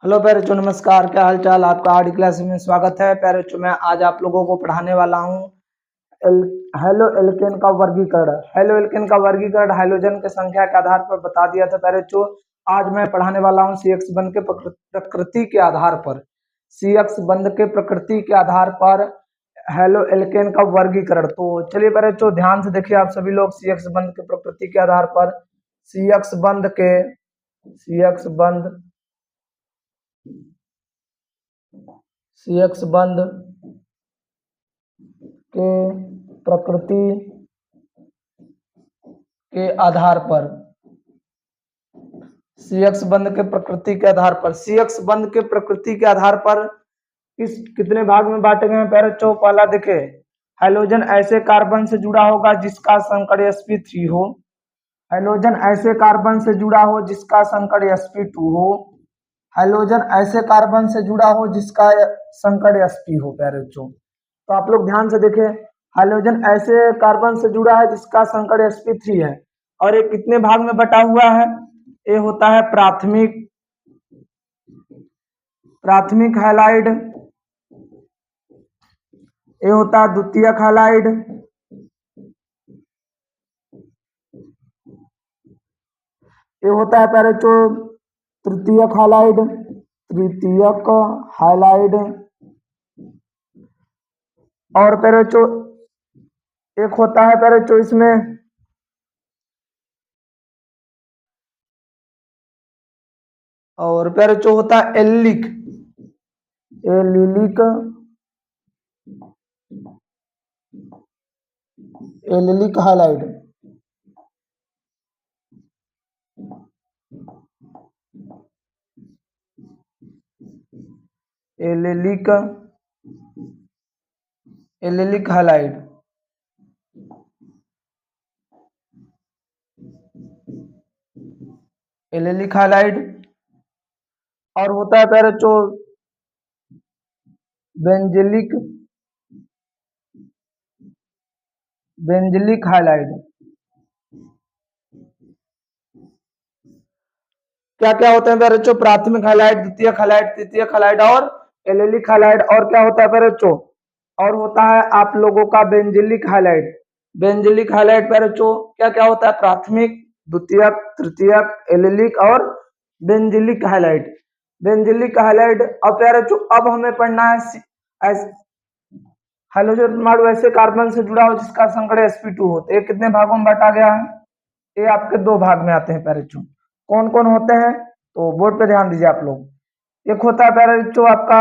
Hello प्यारे बच्चों, नमस्कार। क्या हाल चाल आपका। आर्ट क्लास में स्वागत है। प्यारे बच्चों, मैं आज आप लोगों को पढ़ाने वाला हूँ हेलो एल्केन का वर्गीकरण। हेलो एल्केन का वर्गीकरण हाइड्रोजन की संख्या के आधार पर बता दिया था। प्यारे बच्चों, आज मैं पढ़ाने वाला हूँ CX बंध के प्रकृति के आधार पर। CX बंध के प्रकृति के आधार पर हेलो एल्केन का वर्गीकरण। तो चलिए प्यारे बच्चों, ध्यान से देखिए आप सभी लोग। CX बंध के प्रकृति के आधार पर CX बंध के CX बंध के प्रकृति के आधार पर CX बंध के प्रकृति के आधार पर CX बंध के प्रकृति के आधार पर इस कितने भाग में बांटे गए हैं प्यारे बच्चों। पहला देखे, हाइड्रोजन ऐसे कार्बन से जुड़ा होगा जिसका संकड़ sp3 हो। हाइड्रोजन ऐसे कार्बन से जुड़ा हो जिसका संकड़ sp2 हो। हाइड्रोजन ऐसे कार्बन से जुड़ा हो जिसका संकड़ sp हो। प्यारे बच्चों, तो आप लोग ध्यान से देखें, हाइड्रोजन ऐसे कार्बन से जुड़ा है जिसका संकड़ sp3 है। और ये कितने भाग में बटा हुआ है। ये होता है प्राथमिक हैलाइड, ये होता है द्वितीयक हैलाइड, ये होता है प्यारे बच्चों तृतीयक हैलाइड। और प्यारे बच्चों एक होता है प्यारे बच्चों इसमें और प्यारे बच्चों होता है allylic halide. Allylic halide. Allylic halide. और होता है प्यारे बच्चों बेंजिलिक हैलाइड। क्या क्या होते हैं प्यारे बच्चों। प्राथमिक हैलाइड, द्वितीयक हैलाइड, तृतीयक हैलाइड और एलिलिक हैलाइड। और क्या होता है प्यारे बच्चों, और होता है आप लोगों का बेंजिलिक हैलाइड। बेंजिलिक हैलाइड प्यारे बच्चों क्या क्या होता है। प्राथमिक, द्वितीयक, तृतीयक, एलिलिक और बेंजिलिक हैलाइड। Benzylic halide. अब प्यारे बच्चों अब हमें पढ़ना है हाइड्रोजन परमाणु ऐसे कार्बन से जुड़ा हो जिसका संकड़ sp2 हो। तो ये कितने भागों में बांटा गया है। ये आपके दो भाग में आते हैं प्यारे बच्चों। कौन कौन होते हैं, तो बोर्ड पे ध्यान दीजिए आप लोग। एक होता है प्यारे बच्चों आपका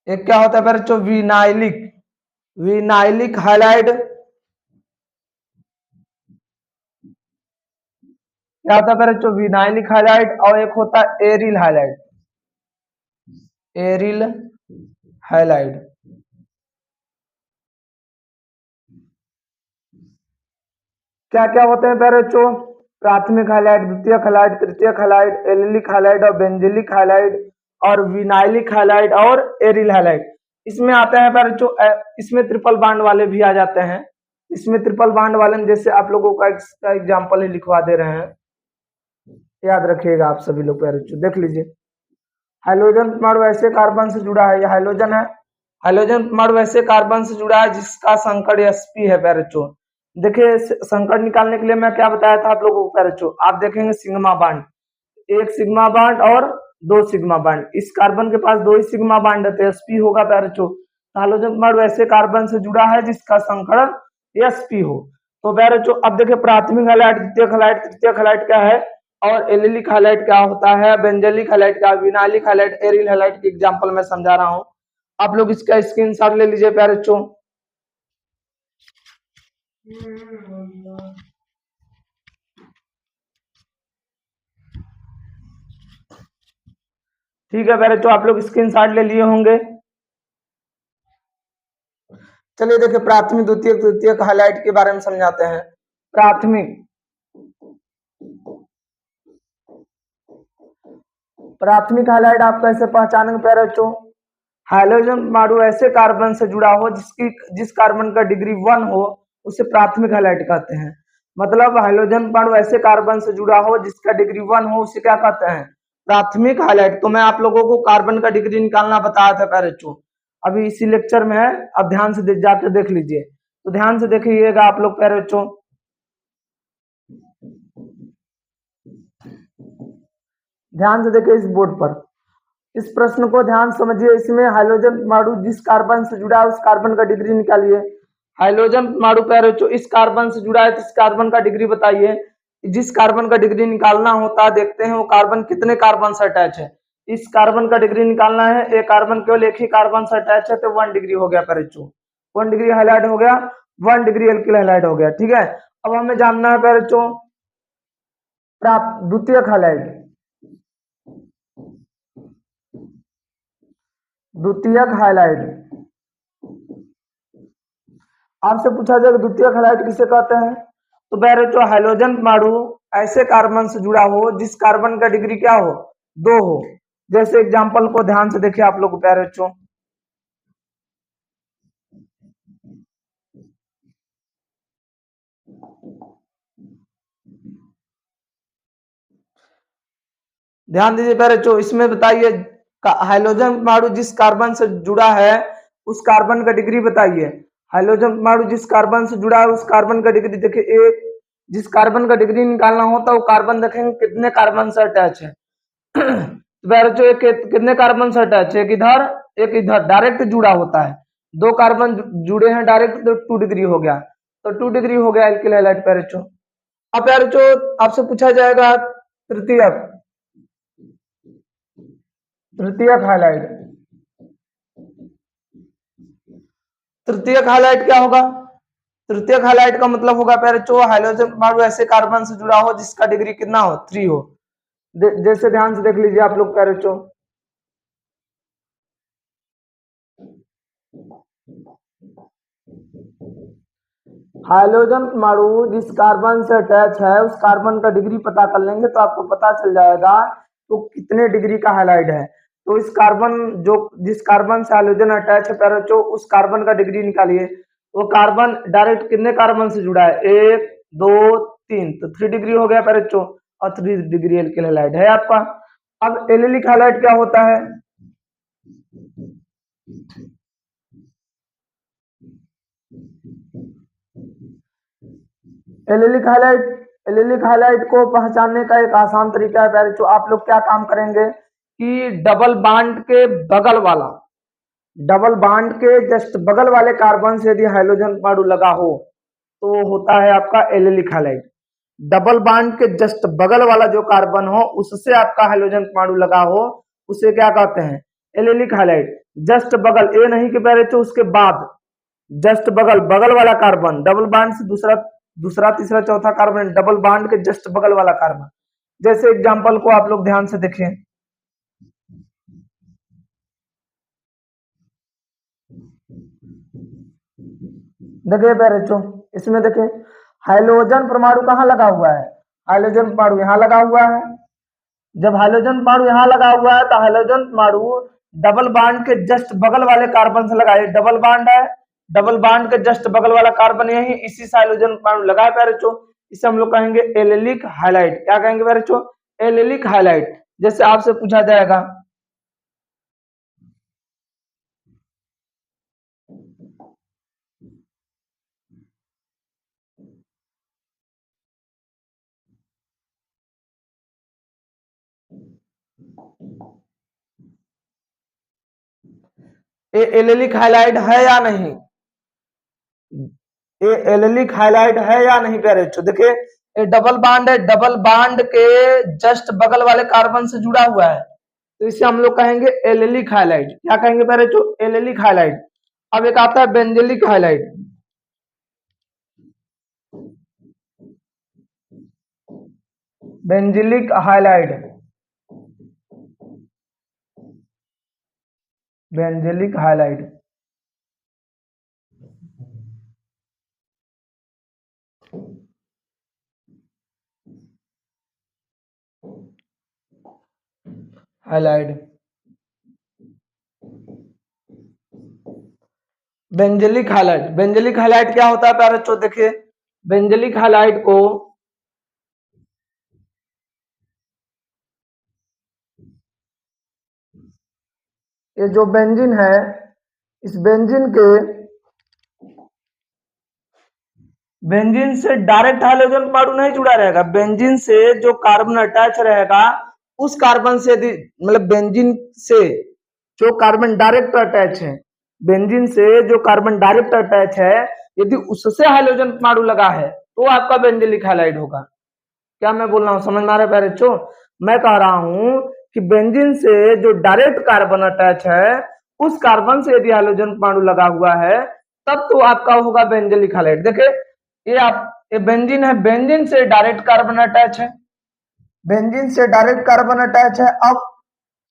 एक क्या होता है प्यारे बच्चों विनाइलिक हैलाइड। क्या होता है प्यारे बच्चों, विनाइलिक हैलाइड। और एक होता है एरिल हैलाइड। क्या क्या होते हैं प्यारे बच्चों। प्राथमिक हैलाइड, द्वितीयक हैलाइड, तृतीयक हैलाइड, एलिलिक हैलाइड और बेंजिलिक हैलाइड और विनाइलिक हैलाइड और एरिल हैलाइड। इसमें आते हैं प्यारे बच्चों इसमें ट्रिपल बांड वाले भी आ जाते हैं। इसमें ट्रिपल बांड वाले में जैसे आप लोगों का इसका एग्जांपल ही लिखवा दे रहे हैं, याद रखिएगा आप सभी लोग। प्यारे बच्चों देख लीजिए, हाइड्रोजन परमाणु ऐसे कार्बन से जुड़ा है, यह हाइड्रोजन है। हाइड्रोजन परमाणु ऐसे कार्बन से जुड़ा है जिसका संकड़ sp है। प्यारे बच्चों देखिए, संकड़ निकालने के लिए मैं क्या बताया था आप लोगों को। प्यारे बच्चों आप देखेंगे सिग्मा बांड, एक सिग्मा बांड और दो सिग्मा बांड। इस कार्बन के पास दो ही सिग्मा बांड है तो sp होगा। प्यारे बच्चों हाइड्रोजन परमाणु ऐसे कार्बन से जुड़ा है जिसका संकड़ sp हो। तो प्यारे बच्चों अब देखिए, प्राथमिक हैलाइड, द्वितीयक हैलाइड, तृतीयक हैलाइड क्या है और एलिलिक हैलाइड क्या होता है, बेंजिलिक हैलाइड क्या, विनाइलिक हैलाइड, एरिल हैलाइड की एग्जांपल मैं समझा रहा हूं। आप लोग इसका स्क्रीनशॉट ले लीजिए प्यारे बच्चों। ठीक है प्यारे बच्चों, आप लोग स्क्रीनशॉट ले लिए होंगे। चलिए देखिए, प्राथमिक, द्वितीयक, तृतीयक हैलाइड के बारे में समझाते हैं। प्राथमिक प्राथमिक हाइलाइट आप कैसे पहचानेंगे प्यारे बच्चों? हाइड्रोजन परमाणु ऐसे कार्बन से जुड़ा हो जिस कार्बन का डिग्री 1 हो उसे प्राथमिक हाइलाइट कहते हैं। मतलब हाइड्रोजन परमाणु ऐसे कार्बन से जुड़ा हो जिसका डिग्री 1 हो उसे क्या कहते हैं? प्राथमिक हाइलाइट। तो मैं आप लोगों को कार्बन का डिग्री निकालना बताया था प्यारे बच्चों, अभी इसी लेक्चर में है, अब ध्यान से जाकर देख लीजिए। तो ध्यान से देखिएगा आप लोग प्यारे बच्चों, ध्यान से देखिए इस बोर्ड पर, इस प्रश्न को ध्यान समझिए। इसमें हाइड्रोजन परमाणु जिस कार्बन से जुड़ा है उस कार्बन का डिग्री निकालिए। हाइड्रोजन परमाणु प्यारे बच्चों इस कार्बन से जुड़ा है तो इस कार्बन का डिग्री बताइए। जिस कार्बन का डिग्री निकालना होता है देखते हैं वो कार्बन कितने कार्बन से अटैच है। इस कार्बन का डिग्री निकालना है, एक कार्बन केवल एक ही कार्बन से अटैच है तो 1 डिग्री हो गया प्यारे बच्चों, 1 डिग्री हाईलाइट हो गया, 1 डिग्री एल्किल हाईलाइट हो गया। ठीक है, अब हमें जानना है प्यारे बच्चों प्राप्त द्वितीयक हाइलाइट। द्वितीयक हाइलाइट आपसे पूछा जाएगा द्वितीयक हाइलाइट किसे कहते हैं? तो प्यारे बच्चों हाइड्रोजन परमाणु ऐसे कार्बन से जुड़ा हो जिस कार्बन का डिग्री क्या हो? 2 हो। जैसे एग्जांपल को ध्यान से देखिए आप लोग प्यारे बच्चों, ध्यान दीजिए प्यारे बच्चों, इसमें बताइए हाइड्रोजन परमाणु जिस कार्बन से जुड़ा है उस कार्बन का डिग्री बताइए। हाइड्रोजन परमाणु जिस कार्बन से जुड़ा है उस कार्बन का डिग्री देखिए एक, जिस कार्बन का डिग्री निकालना होता है वो कार्बन देखेंगे कितने कार्बन से अटैच है। तो प्यारे बच्चों एक कितने कार्बन से अटैच है? एक इधर डायरेक्ट जुड़ा होता है, 2 कार्बन जुड़े हैं डायरेक्ट तो 2 डिग्री हो गया, तो 2 डिग्री हो गया एल्किल हाइलाइट प्यारे बच्चों। अब प्यारे बच्चों आपसे पूछा जाएगा तृतीयक, तृतीयक हाइलाइट। तृतीयक हाइलाइट क्या होगा? तृतीयक हाइलाइट का मतलब होगा प्यारे बच्चों हाइड्रोजन परमाणु ऐसे कार्बन से जुड़ा हो जिसका डिग्री कितना हो? 3 हो। जैसे ध्यान से देख लीजिए आप लोग प्यारे बच्चों, हाइड्रोजन परमाणु जिस कार्बन से अटैच है उस कार्बन का डिग्री पता कर लेंगे तो आपको पता चल जाएगा तो कितने डिग्री का हाइलाइट है। तो इस कार्बन जो जिस कार्बन से हाइड्रोजन अटैच है प्यारे बच्चों उस कार्बन का डिग्री निकालिए। वो कार्बन डायरेक्ट कितने कार्बन से जुड़ा है? 1 2 3, तो 3 डिग्री हो गया प्यारे बच्चों, और 3 डिग्री एल्किल हाइलाइट है आपका। अब एलिलिक हाइलाइट क्या होता है? एलिलिक हाइलाइट, एलिलिक हाइलाइट को पहचानने का एक आसान तरीका है प्यारे बच्चों, आप लोग क्या काम करेंगे कि डबल बांड के बगल वाला, डबल बांड के जस्ट बगल वाले कार्बन से यदि हाइड्रोजन परमाणु लगा हो तो वो होता है आपका एलिलिक हाइलाइट। डबल बांड के जस्ट बगल वाला जो कार्बन हो उससे आपका हाइड्रोजन परमाणु लगा हो उसे क्या कहते हैं? Allylic highlight. जस्ट बगल, ए नहीं कि पहले तो उसके बाद, जस्ट बगल, बगल वाला कार्बन, डबल बांड से दूसरा दूसरा तीसरा चौथा कार्बन, डबल बांड के जस्ट बगल वाला कार्बन। जैसे एग्जांपल को आप लोग ध्यान से देखें, देखिए प्यारे बच्चों इसमें देखिए हाइड्रोजन परमाणु कहाँ लगा हुआ है? हाइड्रोजन परमाणु यहाँ लगा हुआ है। जब हाइड्रोजन परमाणु यहाँ लगा हुआ है तो हाइड्रोजन परमाणु डबल बांड के जस्ट बगल वाले कार्बन से लगा है, डबल बांड है, डबल बांड के जस्ट बगल वाला कार्बन यही इसी से हाइड्रोजन परमाणु लगा है प्यारे बच्चों। इसे हम लोग कहेंगे एलिलिक हाइलाइट। क्या कहेंगे प्यारे बच्चों? Allylic highlight. जैसे आपसे पूछा जाएगा ये एलिलिक हाइलाइट है या नहीं, ये एलिलिक हाइलाइट है या नहीं प्यारे बच्चों? देखिए ये डबल बांड है, डबल बांड के जस्ट बगल वाले कार्बन से जुड़ा हुआ है तो इसे हम लोग कहेंगे एलिलिक हाइलाइट। क्या कहेंगे प्यारे बच्चों? Allylic halide. अब एक आता है benzylic halide. Benzylic halide, benzylic halide halide. Benzylic halide, benzylic halide क्या होता है प्यारे बच्चों? देखिए बेंजलिक हाइलाइट को ये जो बेंजीन है, इस बेंजीन से डायरेक्ट हाइड्रोजन परमाणु नहीं जुड़ा रहेगा। बेंजीन से जो कार्बन अटैच रहेगा उस कार्बन से यदि मतलब बेंजीन से जो कार्बन डायरेक्ट अटैच है, बेंजीन से जो कार्बन डायरेक्ट अटैच है, यदि उससे हाइड्रोजन परमाणु लगा है तो आपका बेंजलिक हाइलाइट होगा। क्या मैं बोल रहा हूँ, समझ में आ रहा है प्यारे बच्चों? मैं कह रहा हूँ कि बेंजीन से जो डायरेक्ट कार्बन अटैच है उस कार्बन से यदि हाइड्रोजन परमाणु लगा हुआ है तब तो आपका होगा बेंजलिक हाइलाइट। देखिए ये बेंजीन है, बेंजीन से डायरेक्ट कार्बन अटैच है, बेंजीन से डायरेक्ट कार्बन अटैच है। अब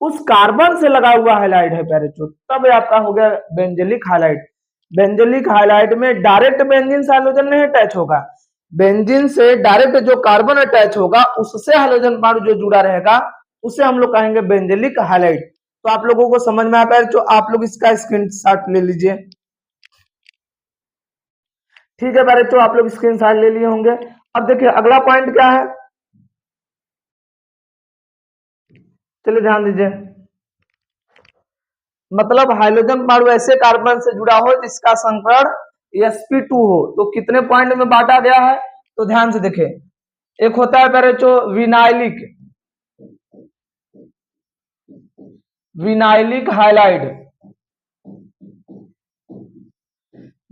उस कार्बन से लगा हुआ हाइलाइट है प्यारे बच्चों, तब आपका हो गया बेंजलिक हाइलाइट। बेंजलिक हाइलाइट में डायरेक्ट बेंजीन से हाइड्रोजन नहीं अटैच होगा, बेंजीन से डायरेक्ट जो कार्बन अटैच होगा उससे हाइड्रोजन परमाणु जो जुड़ा रहेगा उसे हम लोग कहेंगे बेंजलिक हाइलाइट। तो आप लोगों को समझ में आ पाया? तो आप लोग इसका स्क्रीनशॉट ले लीजिए। ठीक है प्यारे बच्चों, आप लोग स्क्रीनशॉट ले लिए होंगे। अब देखिए अगला पॉइंट क्या है, चलिए ध्यान दीजिए। मतलब हाइड्रोजन परमाणु ऐसे कार्बन से जुड़ा हो जिसका संकरण sp2 हो, तो कितने पॉइंट में बांटा गया है? तो ध्यान से देखें, एक होता है प्यारे बच्चों vinylic, vinylic halide.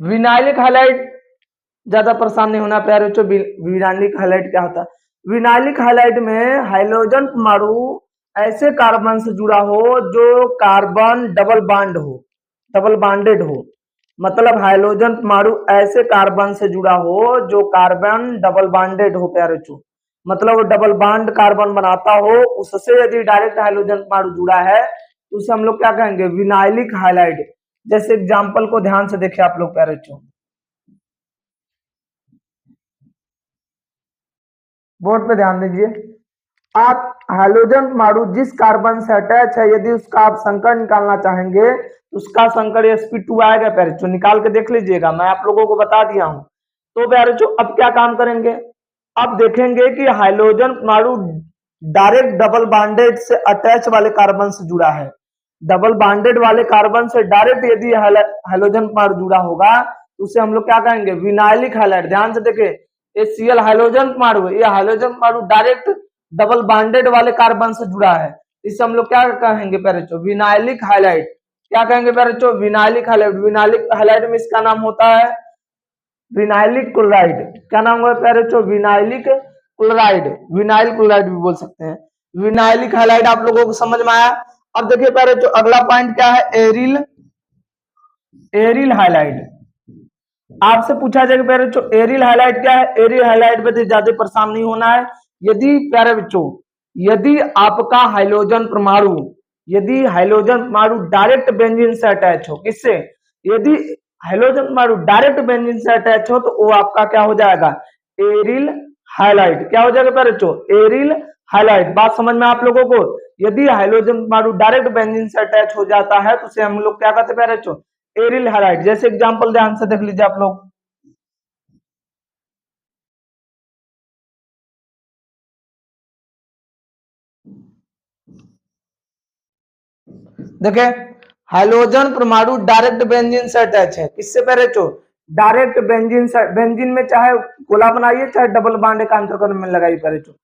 Vinylic highlight ज्यादा परेशान नहीं होना प्यारे बच्चों। विनाइलिक हाइलाइट क्या होता है? विनाइलिक हाइलाइट में हाइड्रोजन परमाणु ऐसे कार्बन से जुड़ा हो जो कार्बन डबल बॉन्ड हो, डबल बॉन्डेड हो। मतलब हाइड्रोजन परमाणु ऐसे कार्बन से जुड़ा हो जो कार्बन डबल बॉन्डेड हो प्यारे बच्चों, मतलब वो डबल बॉन्ड कार्बन बनाता हो, उससे यदि डायरेक्ट हाइड्रोजन परमाणु जुड़ा है तो उसे हम लोग क्या कहेंगे? Vinylic highlight. जैसे एग्जांपल को ध्यान से देखिए आप लोग प्यारे बच्चों, बोर्ड पे ध्यान दीजिए। आप हाइड्रोजन परमाणु जिस कार्बन से अटैच है यदि उसका आप संकर निकालना चाहेंगे तो उसका संकर sp2 आएगा प्यारे बच्चों, निकाल के देख लीजिएगा, मैं आप लोगों को बता दिया हूं। तो प्यारे बच्चों अब क्या काम करेंगे, अब देखेंगे कि हाइड्रोजन परमाणु डायरेक्ट डबल बॉन्डेड से अटैच वाले कार्बन से जुड़ा है। डबल बॉन्डेड वाले कार्बन से डायरेक्ट यदि हाइड्रोजन परमाणु जुड़ा होगा तो उसे हम लोग क्या कहेंगे? Vinylic highlight. ध्यान से देखें, ये Cl हाइड्रोजन परमाणु है, ये हाइड्रोजन परमाणु डायरेक्ट डबल बॉन्डेड वाले कार्बन से जुड़ा है, इसे हम लोग क्या कहेंगे प्यारे बच्चों? Vinylic highlight. क्या कहेंगे प्यारे बच्चों? Vinylic highlight. विनाइलिक हाइलाइट में इसका नाम होता है विनाइलिक क्लोराइड। क्या नाम है प्यारे बच्चों? विनाइलिक क्लोराइड, विनाइल क्लोराइड भी बोल सकते हैं। विनाइलिक हाइलाइट आप लोगों को समझ में आया? अब देखिए प्यारे बच्चों अगला पॉइंट क्या है, एरिल, एरिल हाइलाइट। आपसे पूछा जाएगा प्यारे बच्चों एरिल हाइलाइट क्या है? एरिल हाइलाइट में ज्यादा परेशान नहीं होना है। यदि प्यारे बच्चों यदि आपका हाइड्रोजन परमाणु, यदि हाइड्रोजन परमाणु डायरेक्ट बेंजीन से अटैच हो, किससे? यदि हाइड्रोजन परमाणु डायरेक्ट बेंजीन से अटैच हो तो वो आपका क्या हो जाएगा? Aryl highlight. क्या हो जाएगा प्यारे बच्चों? Aryl highlight. बात समझ में आप लोगों को? यदि हाइड्रोजन परमाणु डायरेक्ट बेंजीन से अटैच हो जाता है तो उसे हम लोग क्या कहते हैं प्यारे बच्चों? Aryl highlight. जैसे एग्जांपल ध्यान से देख लीजिए आप लोग, देखे हाइड्रोजन परमाणु डायरेक्ट बेंजीन से अटैच है, किससे प्यारे बच्चों? डायरेक्ट बेंजीन से। बेंजीन में चाहे गोला बनाइए चाहे डबल बॉन्ड का अंतरकरण में लगाइए प्यारे बच्चों,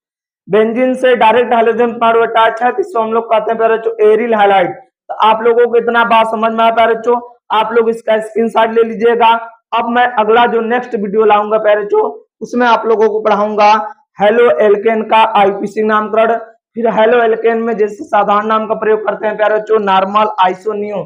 बेंजीन से डायरेक्ट हाइड्रोजन परमाणु अटैच है, इसको हम लोग कहते हैं प्यारे बच्चों एरिल हाइलाइट। तो आप लोगों को इतना बात समझ में आया प्यारे बच्चों? आप लोग इसका स्क्रीनशॉट ले लीजिएगा। अब मैं अगला जो नेक्स्ट वीडियो लाऊंगा प्यारे बच्चों उसमें आप लोगों को पढ़ाऊंगा हेलो एल्केन का आईपीसी नामकरण। फिर हेलो एल्केन में जैसे साधारण नाम का प्रयोग करते हैं प्यारे बच्चों नॉर्मल आइसोनियो,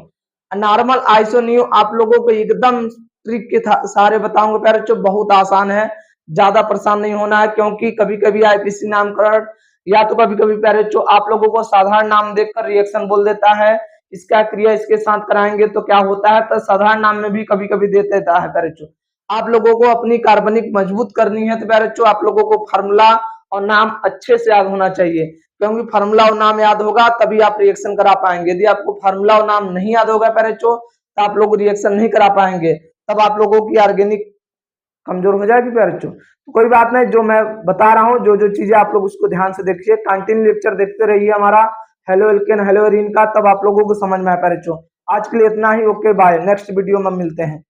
नॉर्मल आइसोनियो आप लोगों को एकदम ट्रिक के सारे बताऊंगा प्यारे बच्चों, बहुत आसान है, ज्यादा परेशान नहीं होना है। क्योंकि कभी कभी आईपीसी नामकरण या तो कभी कभी प्यारे बच्चों आप लोगों को साधारण नाम देखकर रिएक्शन बोल देता है, इसका क्रिया इसके साथ कराएंगे तो क्या होता है, तो साधारण नाम में भी कभी कभी दे देता है प्यारे बच्चों। आप लोगों को अपनी कार्बनिक मजबूत करनी है तो प्यारे बच्चों आप लोगों को फार्मूला और नाम अच्छे से याद होना चाहिए। क्योंकि फार्मूला और नाम याद होगा तभी आप रिएक्शन करा पाएंगे। यदि आपको फार्मूला और नाम नहीं याद होगा प्यारे बच्चों तो आप लोग रिएक्शन नहीं करा पाएंगे, तब आप लोगों की ऑर्गेनिक कमजोर हो जाएगी प्यारे बच्चों। तो कोई बात नहीं, जो मैं बता रहा हूँ जो जो चीजें आप लोग उसको ध्यान से देखिए, कंटिन्यू लेक्चर देखते रहिए हमारा हेलो एल्केन हेलो एरीन का, तब आप लोगों को समझ में आया प्यारे बच्चों। आज के लिए इतना ही, ओके बाय, नेक्स्ट वीडियो में मिलते हैं।